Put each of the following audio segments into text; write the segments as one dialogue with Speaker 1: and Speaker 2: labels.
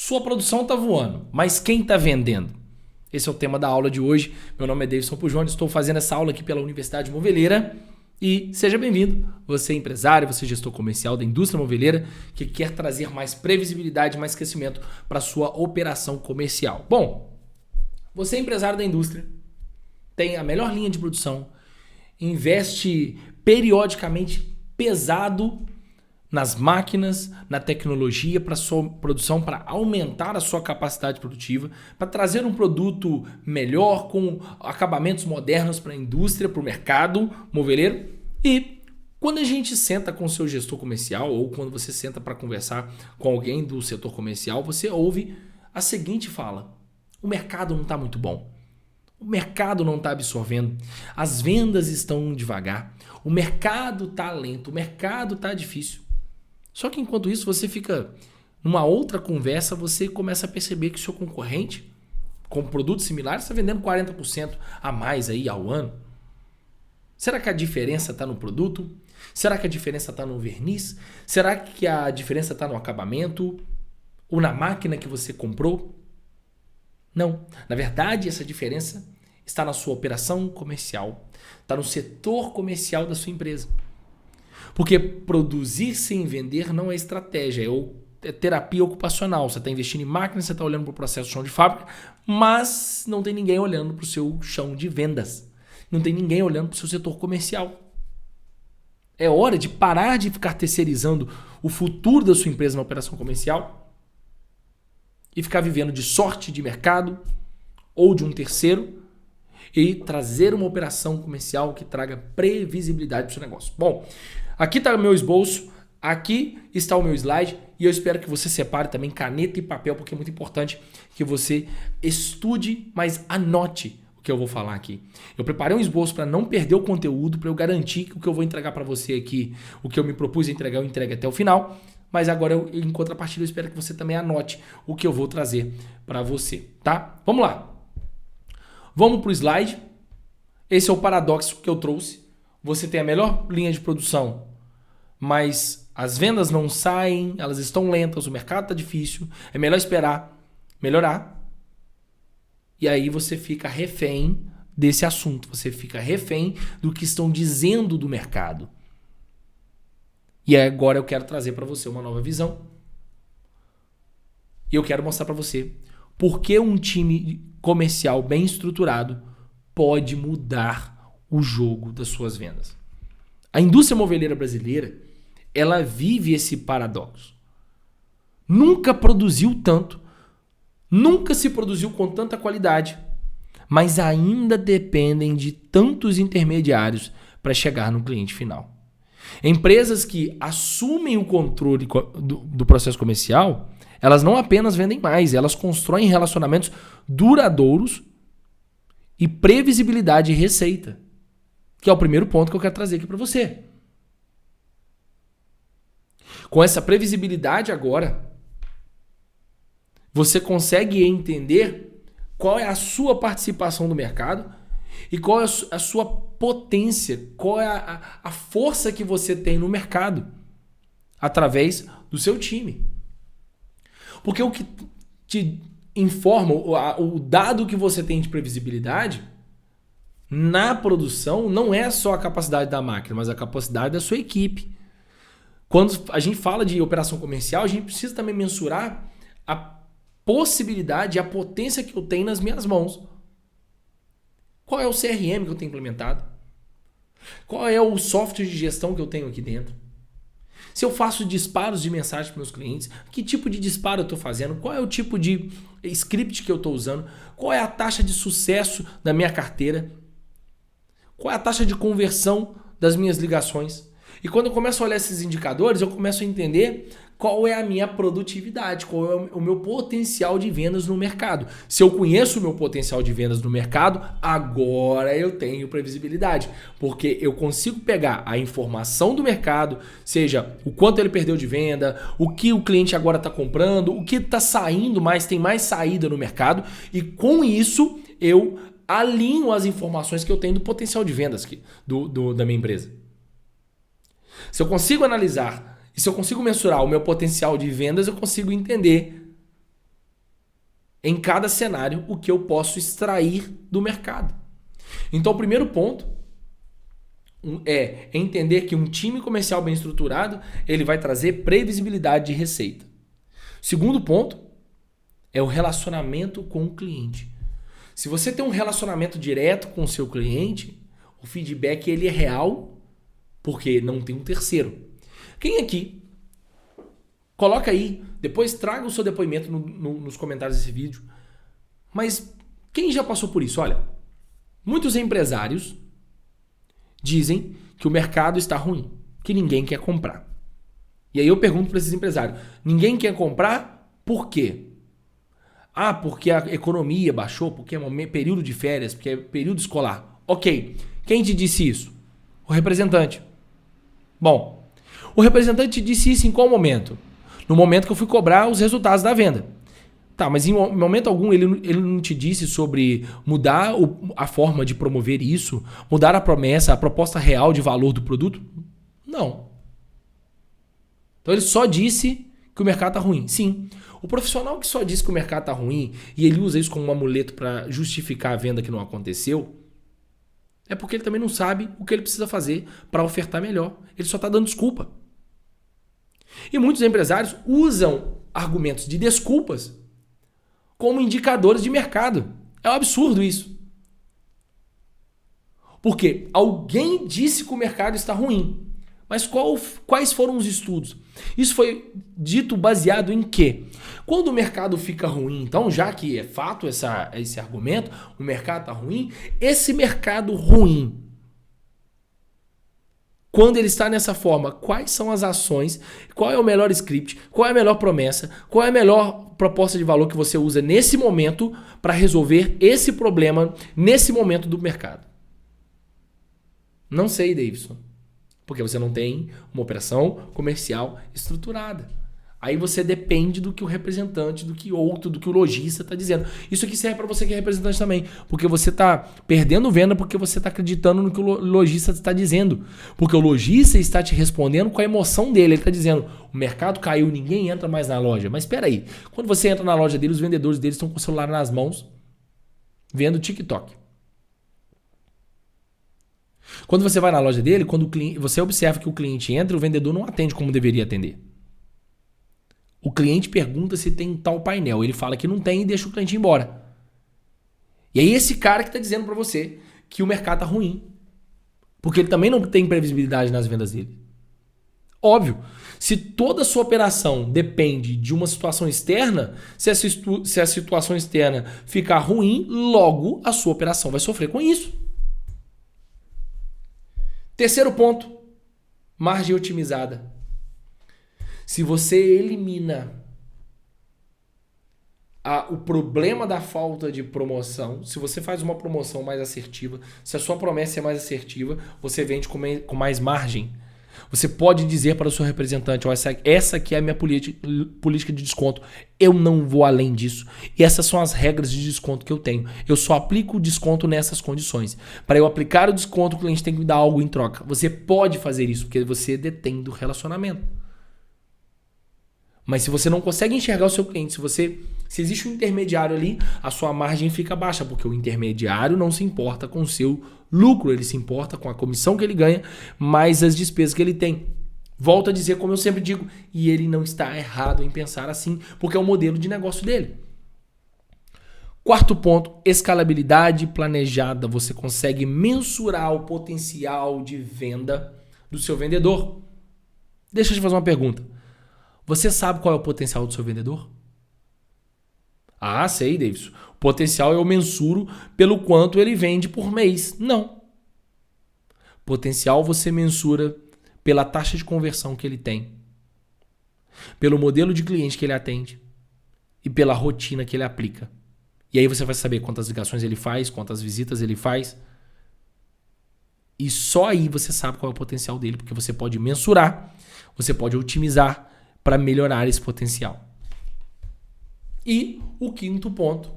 Speaker 1: Sua produção está voando, mas quem está vendendo? Esse é o tema da aula de hoje. Meu nome é Davidson Pujone, estou fazendo essa aula aqui pela Universidade Moveleira e seja bem-vindo. Você é empresário, você é gestor comercial da indústria moveleira que quer trazer mais previsibilidade, mais crescimento para a sua operação comercial. Bom, você é empresário da indústria, tem a melhor linha de produção, investe periodicamente pesado nas máquinas, na tecnologia para sua produção, para aumentar a sua capacidade produtiva, para trazer um produto melhor, com acabamentos modernos para a indústria, para o mercado moveleiro. E quando a gente senta com o seu gestor comercial ou quando você senta para conversar com alguém do setor comercial, você ouve a seguinte fala: o mercado não está muito bom. O mercado não está absorvendo, as vendas estão devagar, o mercado está lento, o mercado está difícil. Só que enquanto isso você fica numa outra conversa, você começa a perceber que o seu concorrente, com produtos similares, está vendendo 40% a mais aí ao ano. Será que a diferença está no produto? Será que a diferença está no verniz? Será que a diferença está no acabamento? Ou na máquina que você comprou? Não. Na verdade, essa diferença está na sua operação comercial, está no setor comercial da sua empresa. Porque produzir sem vender não é estratégia, é terapia ocupacional. Você está investindo em máquina, você está olhando para o processo de chão de fábrica, mas não tem ninguém olhando para o seu chão de vendas. Não tem ninguém olhando para o seu setor comercial. É hora de parar de ficar terceirizando o futuro da sua empresa na operação comercial e ficar vivendo de sorte de mercado ou de um terceiro e trazer uma operação comercial que traga previsibilidade para o seu negócio. Bom, aqui está o meu esboço, aqui está o meu slide e eu espero que você separe também caneta e papel, porque é muito importante que você estude, mas anote o que eu vou falar aqui. Eu preparei um esboço para não perder o conteúdo, para eu garantir que o que eu vou entregar para você aqui, o que eu me propus a entregar, eu entregue até o final. Mas agora, em contrapartida, eu espero que você também anote o que eu vou trazer para você, tá? Vamos lá. Vamos para o slide. Esse é o paradoxo que eu trouxe. Você tem a melhor linha de produção, mas as vendas não saem, elas estão lentas, o mercado está difícil. É melhor esperar melhorar. E aí você fica refém desse assunto. Você fica refém do que estão dizendo do mercado. E agora eu quero trazer para você uma nova visão. E eu quero mostrar para você por que um time comercial bem estruturado pode mudar o jogo das suas vendas. A indústria moveleira brasileira, ela vive esse paradoxo. Nunca produziu tanto, nunca se produziu com tanta qualidade, mas ainda dependem de tantos intermediários para chegar no cliente final. Empresas que assumem o controle do processo comercial, elas não apenas vendem mais, elas constroem relacionamentos duradouros e previsibilidade de receita, que é o primeiro ponto que eu quero trazer aqui para você. Com essa previsibilidade agora, você consegue entender qual é a sua participação no mercado e qual é a sua potência, qual é a força que você tem no mercado através do seu time. Porque o que te informa, o dado que você tem de previsibilidade na produção não é só a capacidade da máquina, mas a capacidade da sua equipe. Quando a gente fala de operação comercial, a gente precisa também mensurar a possibilidade, a potência que eu tenho nas minhas mãos. Qual é o CRM que eu tenho implementado? Qual é o software de gestão que eu tenho aqui dentro? Se eu faço disparos de mensagem para meus clientes, que tipo de disparo eu estou fazendo? Qual é o tipo de script que eu estou usando? Qual é a taxa de sucesso da minha carteira? Qual é a taxa de conversão das minhas ligações? E quando eu começo a olhar esses indicadores, eu começo a entender qual é a minha produtividade, qual é o meu potencial de vendas no mercado. Se eu conheço o meu potencial de vendas no mercado, agora eu tenho previsibilidade, porque eu consigo pegar a informação do mercado, seja o quanto ele perdeu de venda, o que o cliente agora está comprando, o que está saindo mais, tem mais saída no mercado, e com isso eu alinho as informações que eu tenho do potencial de vendas da minha empresa. Se eu consigo analisar e se eu consigo mensurar o meu potencial de vendas, eu consigo entender em cada cenário o que eu posso extrair do mercado. Então, o primeiro ponto é entender que um time comercial bem estruturado, ele vai trazer previsibilidade de receita. Segundo ponto é o relacionamento com o cliente. Se você tem um relacionamento direto com o seu cliente, o feedback ele é real, porque não tem um terceiro. Quem aqui, coloca aí, depois traga o seu depoimento nos comentários desse vídeo, mas quem já passou por isso? Olha, muitos empresários dizem que o mercado está ruim, que ninguém quer comprar. E aí eu pergunto para esses empresários, ninguém quer comprar por quê? Ah, porque a economia baixou, porque é período de férias, porque é período escolar. Ok, quem te disse isso? O representante. Bom, o representante disse isso em qual momento? No momento que eu fui cobrar os resultados da venda. Tá, mas em momento algum ele não te disse sobre mudar a forma de promover isso, mudar a promessa, a proposta real de valor do produto? Não. Então ele só disse que o mercado está ruim. Sim. O profissional que só disse que o mercado está ruim e ele usa isso como um amuleto para justificar a venda que não aconteceu, é porque ele também não sabe o que ele precisa fazer para ofertar melhor. Ele só está dando desculpa. E muitos empresários usam argumentos de desculpas como indicadores de mercado. É um absurdo isso. Porque alguém disse que o mercado está ruim. Mas quais foram os estudos? Isso foi dito baseado em quê? Quando o mercado fica ruim, então, já que é fato esse argumento, o mercado está ruim, esse mercado ruim, quando ele está nessa forma, quais são as ações, qual é o melhor script, qual é a melhor promessa, qual é a melhor proposta de valor que você usa nesse momento para resolver esse problema nesse momento do mercado? Não sei, Davidson. Porque você não tem uma operação comercial estruturada. Aí você depende do que o representante, do que o lojista está dizendo. Isso aqui serve para você que é representante também. Porque você está perdendo venda porque você está acreditando no que o lojista está dizendo. Porque o lojista está te respondendo com a emoção dele. Ele está dizendo, o mercado caiu, ninguém entra mais na loja. Mas espera aí, quando você entra na loja dele, os vendedores deles estão com o celular nas mãos, vendo TikTok. Quando você vai na loja dele, quando você observa que o cliente entra, o vendedor não atende como deveria atender. O cliente pergunta se tem tal painel. Ele fala que não tem e deixa o cliente ir embora. E aí esse cara que está dizendo para você que o mercado está ruim. Porque ele também não tem previsibilidade nas vendas dele. Óbvio, se toda a sua operação depende de uma situação externa, se a situação externa ficar ruim, logo a sua operação vai sofrer com isso. Terceiro ponto, margem otimizada. Se você elimina o problema da falta de promoção, se você faz uma promoção mais assertiva, se a sua promessa é mais assertiva, você vende com mais margem. Você pode dizer para o seu representante, essa aqui é a minha política de desconto, eu não vou além disso. E essas são as regras de desconto que eu tenho. Eu só aplico o desconto nessas condições. Para eu aplicar o desconto, o cliente tem que me dar algo em troca. Você pode fazer isso, porque você detém do relacionamento. Mas se você não consegue enxergar o seu cliente, se existe um intermediário ali, a sua margem fica baixa, porque o intermediário não se importa com o seu lucro, ele se importa com a comissão que ele ganha, mais as despesas que ele tem. Volto a dizer, como eu sempre digo, e ele não está errado em pensar assim, porque é o modelo de negócio dele. Quarto ponto, escalabilidade planejada. Você consegue mensurar o potencial de venda do seu vendedor. Deixa eu te fazer uma pergunta. Você sabe qual é o potencial do seu vendedor? Ah, sei, Davidson. O potencial eu mensuro pelo quanto ele vende por mês. Não. Potencial você mensura pela taxa de conversão que ele tem, pelo modelo de cliente que ele atende e pela rotina que ele aplica. E aí você vai saber quantas ligações ele faz, quantas visitas ele faz. E só aí você sabe qual é o potencial dele, porque você pode mensurar, você pode otimizar para melhorar esse potencial. E o quinto ponto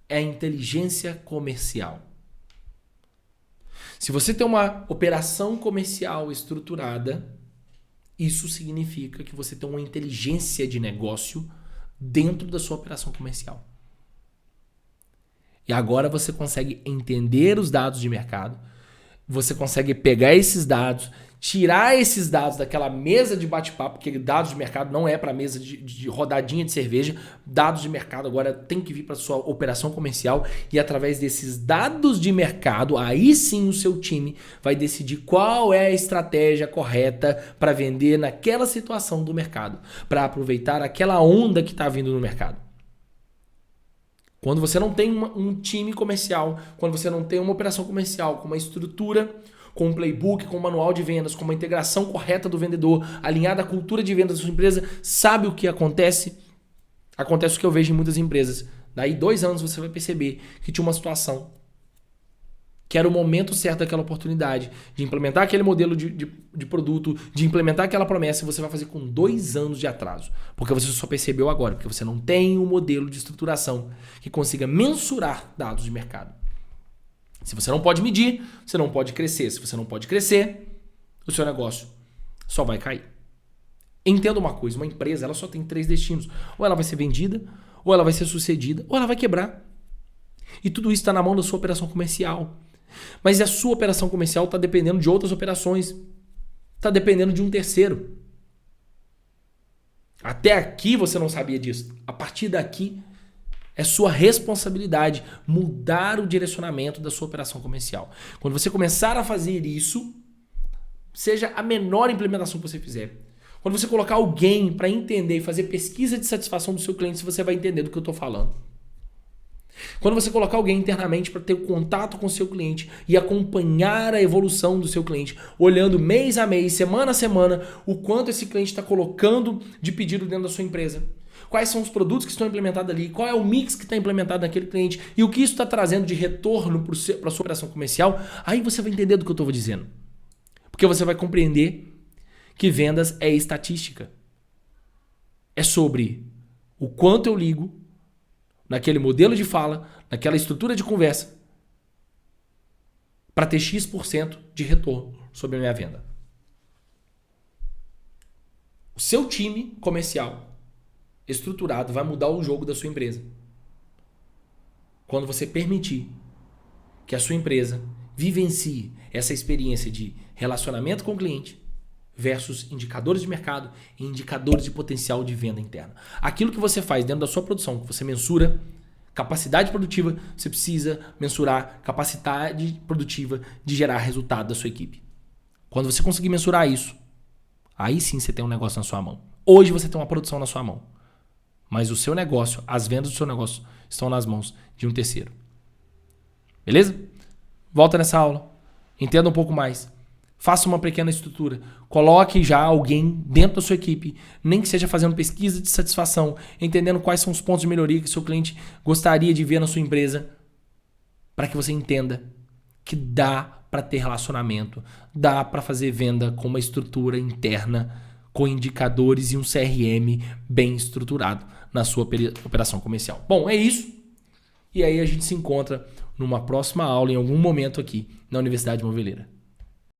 Speaker 1: é a inteligência comercial. Se você tem uma operação comercial estruturada, isso significa que você tem uma inteligência de negócio dentro da sua operação comercial. E agora você consegue entender os dados de mercado, você consegue pegar esses dados, tirar esses dados daquela mesa de bate-papo, porque dados de mercado não é para mesa de rodadinha de cerveja. Dados de mercado agora tem que vir para sua operação comercial e através desses dados de mercado, aí sim o seu time vai decidir qual é a estratégia correta para vender naquela situação do mercado, para aproveitar aquela onda que está vindo no mercado. Quando você não tem um time comercial, quando você não tem uma operação comercial com uma estrutura, com um playbook, com um manual de vendas, com uma integração correta do vendedor, alinhada à cultura de vendas da sua empresa, sabe o que acontece? Acontece o que eu vejo em muitas empresas. Daí 2 anos você vai perceber que tinha uma situação que era o momento certo daquela oportunidade de implementar aquele modelo de produto, de implementar aquela promessa, e você vai fazer com 2 anos de atraso. Porque você só percebeu agora, porque você não tem um modelo de estruturação que consiga mensurar dados de mercado. Se você não pode medir, você não pode crescer. Se você não pode crescer, o seu negócio só vai cair. Entenda uma coisa, uma empresa ela só tem 3 destinos. Ou ela vai ser vendida, ou ela vai ser sucedida, ou ela vai quebrar. E tudo isso está na mão da sua operação comercial. Mas a sua operação comercial está dependendo de outras operações. Está dependendo de um terceiro. Até aqui você não sabia disso. A partir daqui é sua responsabilidade mudar o direcionamento da sua operação comercial. Quando você começar a fazer isso, seja a menor implementação que você fizer. Quando você colocar alguém para entender e fazer pesquisa de satisfação do seu cliente, você vai entender do que eu estou falando. Quando você colocar alguém internamente para ter contato com o seu cliente e acompanhar a evolução do seu cliente, olhando mês a mês, semana a semana, o quanto esse cliente está colocando de pedido dentro da sua empresa. Quais são os produtos que estão implementados ali, qual é o mix que está implementado naquele cliente e o que isso está trazendo de retorno para a sua operação comercial, aí você vai entender do que eu estou dizendo. Porque você vai compreender que vendas é estatística. É sobre o quanto eu ligo naquele modelo de fala, naquela estrutura de conversa, para ter X% de retorno sobre a minha venda. O seu time comercial estruturado vai mudar o jogo da sua empresa. Quando você permitir que a sua empresa vivencie essa experiência de relacionamento com o cliente versus indicadores de mercado e indicadores de potencial de venda interna. Aquilo que você faz dentro da sua produção, que você mensura capacidade produtiva, você precisa mensurar capacidade produtiva de gerar resultado da sua equipe. Quando você conseguir mensurar isso, aí sim você tem um negócio na sua mão. Hoje você tem uma produção na sua mão. Mas o seu negócio, as vendas do seu negócio estão nas mãos de um terceiro. Beleza? Volta nessa aula. Entenda um pouco mais. Faça uma pequena estrutura. Coloque já alguém dentro da sua equipe, nem que seja fazendo pesquisa de satisfação, entendendo quais são os pontos de melhoria que o seu cliente gostaria de ver na sua empresa, para que você entenda que dá para ter relacionamento, dá para fazer venda com uma estrutura interna, com indicadores e um CRM bem estruturado na sua operação comercial. Bom, é isso. E aí a gente se encontra numa próxima aula, em algum momento aqui na Universidade Moveleira.